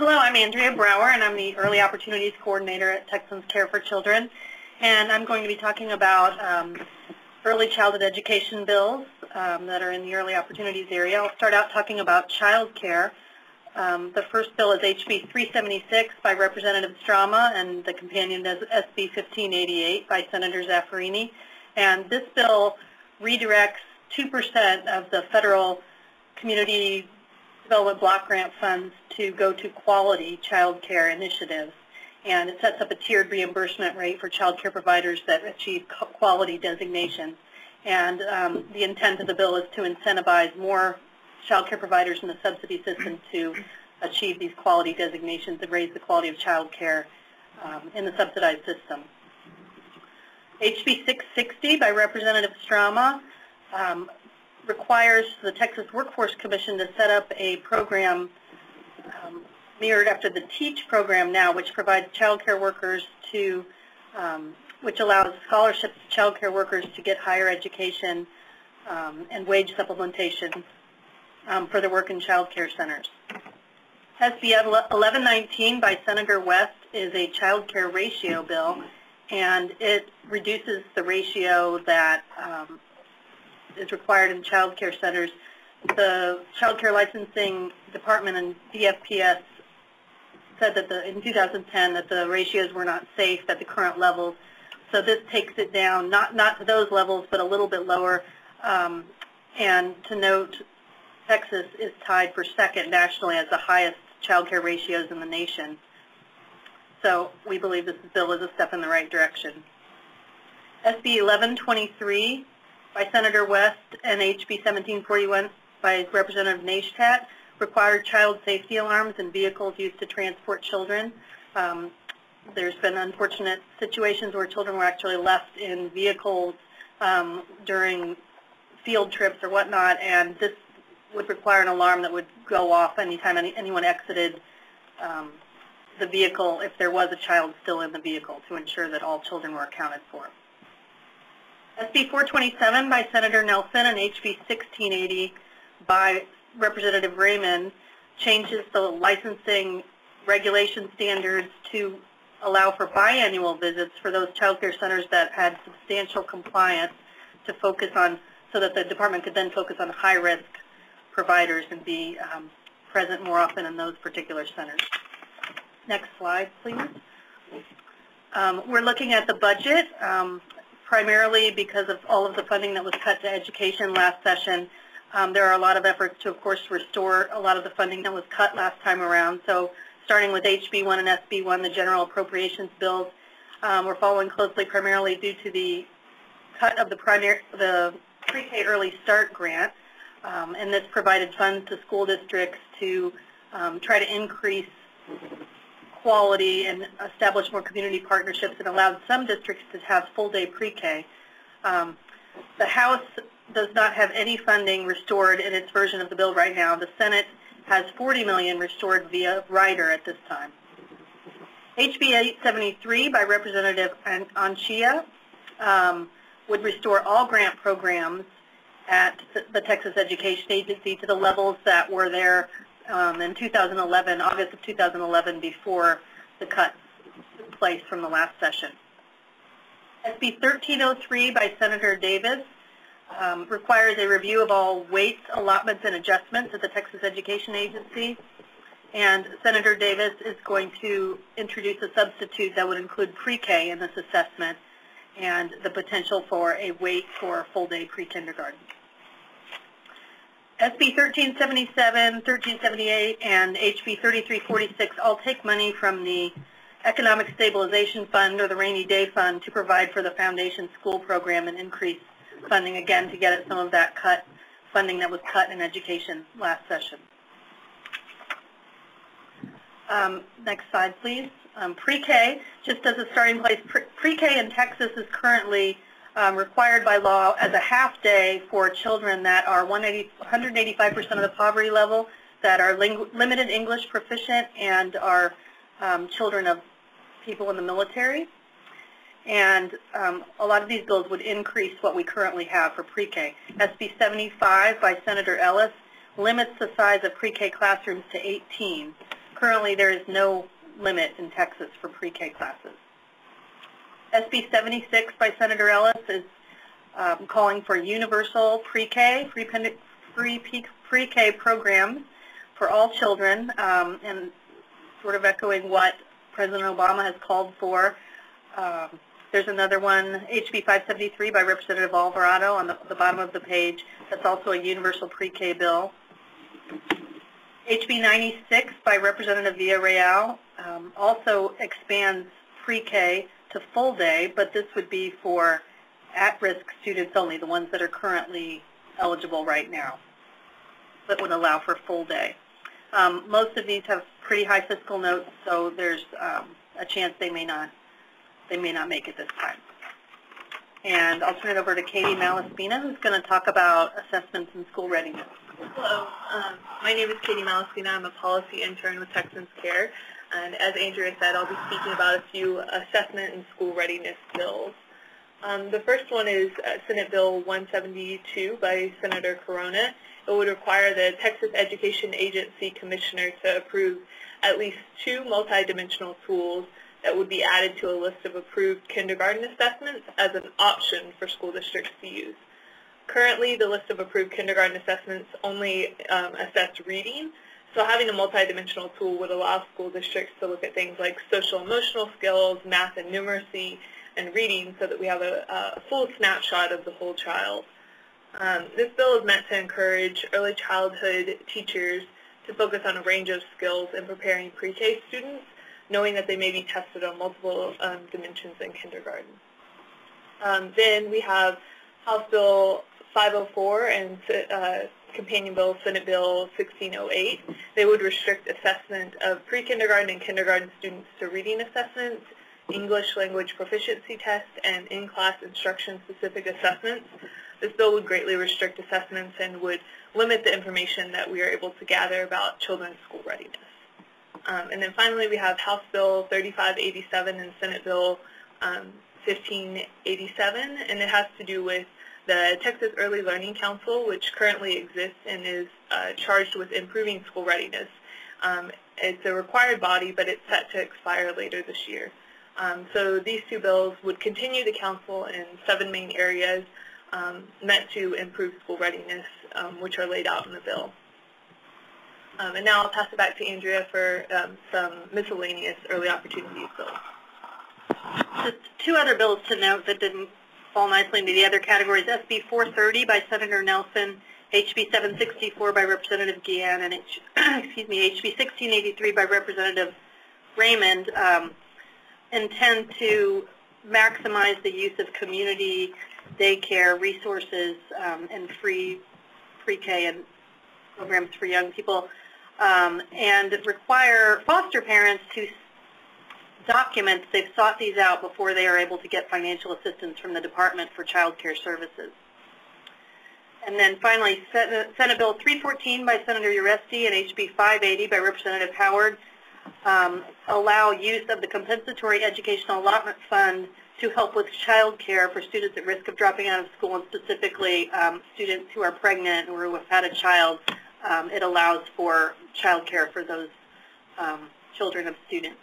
Hello, I'm Andrea Brower, and I'm the Early Opportunities Coordinator at Texans Care for Children. And I'm going to be talking about early childhood education bills that are in the early opportunities area. I'll start out talking about child care. The first bill is HB 376 by Representative Strama, and the companion is SB 1588 by Senator Zaffarini. And this bill redirects 2% of the federal community development block grant funds to go to quality child care initiatives. And it sets up a tiered reimbursement rate for child care providers that achieve quality designations. And the intent of the bill is to incentivize more child care providers in the subsidy system to achieve these quality designations and raise the quality of child care in the subsidized system. HB 660 by Representative Strama requires the Texas Workforce Commission to set up a program mirrored after the TEACH program now, which provides child care workers to, which allows scholarships to child care workers to get higher education and wage supplementation for their work in child care centers. SB 1119 by Senator West is a child care ratio bill, and it reduces the ratio that is required in child care centers. The Child Care Licensing Department and DFPS said that in 2010 that the ratios were not safe at the current levels. So this takes it down, not to those levels, but a little bit lower. And to note, Texas is tied for second nationally as the highest child care ratios in the nation. So we believe this bill is a step in the right direction. SB 1123 by Senator West and HB 1741 by Representative Neistat required child safety alarms in vehicles used to transport children. There's been unfortunate situations where children were actually left in vehicles during field trips or whatnot, and this would require an alarm that would go off anytime anyone exited the vehicle if there was a child still in the vehicle, to ensure that all children were accounted for. SB 427 by Senator Nelson and HB 1680 by Representative Raymond changes the licensing regulation standards to allow for biannual visits for those child care centers that had substantial compliance, to focus on, so that the department could then focus on high-risk providers and be present more often in those particular centers. Next slide, please. We're looking at the budget. Primarily because of all of the funding that was cut to education last session. There are a lot of efforts to, of course, restore a lot of the funding that was cut last time around. So starting with HB1 and SB1, the general appropriations bills, we're following closely primarily due to the cut of the PreK Early Start grant. And this provided funds to school districts to try to increase quality and establish more community partnerships, and allowed some districts to have full-day pre-K. The House does not have any funding restored in its version of the bill right now. The Senate has $40 million restored via rider at this time. HB 873 by Representative Anchia would restore all grant programs at the Texas Education Agency to the levels that were there in 2011, August of 2011, before the cuts took place from the last session. SB 1303 by Senator Davis requires a review of all weights, allotments, and adjustments at the Texas Education Agency. And Senator Davis is going to introduce a substitute that would include pre-K in this assessment and the potential for a weight for full-day pre-kindergarten. SB 1377, 1378, and HB 3346 all take money from the Economic Stabilization Fund or the Rainy Day Fund to provide for the Foundation School Program and increase funding again to get at some of that funding that was cut in education last session. Next slide, please. Pre-K, just as a starting place, pre-K in Texas is currently required by law as a half day for children that are 185% of the poverty level, that are limited English proficient, and are children of people in the military. And a lot of these bills would increase what we currently have for pre-K. SB 75 by Senator Ellis limits the size of pre-K classrooms to 18. Currently, there is no limit in Texas for pre-K classes. SB 76 by Senator Ellis is calling for universal pre-K, free pre-K programs for all children, and sort of echoing what President Obama has called for. There's another one, HB 573 by Representative Alvarado on the bottom of the page. That's also a universal pre-K bill. HB 96 by Representative Villarreal also expands pre-K to full day, but this would be for at-risk students only, the ones that are currently eligible right now, but would allow for full day. Most of these have pretty high fiscal notes, so there's a chance they may not make it this time. And I'll turn it over to Katie Malaspina, who's going to talk about assessments and school readiness. Hello, my name is Katie Malaspina. I'm a policy intern with Texans Care, and as Andrea said, I'll be speaking about a few assessment and school readiness bills. The first one is Senate Bill 172 by Senator Corona. It would require the Texas Education Agency Commissioner to approve at least 2 multidimensional tools that would be added to a list of approved kindergarten assessments as an option for school districts to use. Currently, the list of approved kindergarten assessments only assess reading, so having a multidimensional tool would allow school districts to look at things like social-emotional skills, math and numeracy, and reading so that we have a full snapshot of the whole child. This bill is meant to encourage early childhood teachers to focus on a range of skills in preparing pre-K students, knowing that they may be tested on multiple dimensions in kindergarten. Then we have House Bill 504 and Companion Bill, Senate Bill 1608. They would restrict assessment of pre-kindergarten and kindergarten students to reading assessments, English language proficiency tests, and in-class instruction-specific assessments. This bill would greatly restrict assessments and would limit the information that we are able to gather about children's school readiness. And then finally, we have House Bill 3587 and Senate Bill 1587, and it has to do with the Texas Early Learning Council, which currently exists and is charged with improving school readiness. It's a required body, but it's set to expire later this year. So these 2 bills would continue the council in 7 main areas meant to improve school readiness, which are laid out in the bill. And now I'll pass it back to Andrea for some miscellaneous early opportunities bills. Just 2 other bills to note that didn't fall nicely into the other categories. SB 430 by Senator Nelson, HB 764 by Representative Guillen, and HB 1683 by Representative Raymond intend to maximize the use of community daycare resources and free pre-K and programs for young people, and require foster parents to document they've sought these out before they are able to get financial assistance from the Department for Child Care Services. And then finally, Senate Bill 314 by Senator Uresti and HB 580 by Representative Howard allow use of the Compensatory Educational Allotment Fund to help with child care for students at risk of dropping out of school, and specifically students who are pregnant or who have had a child. It allows for child care for those children of students.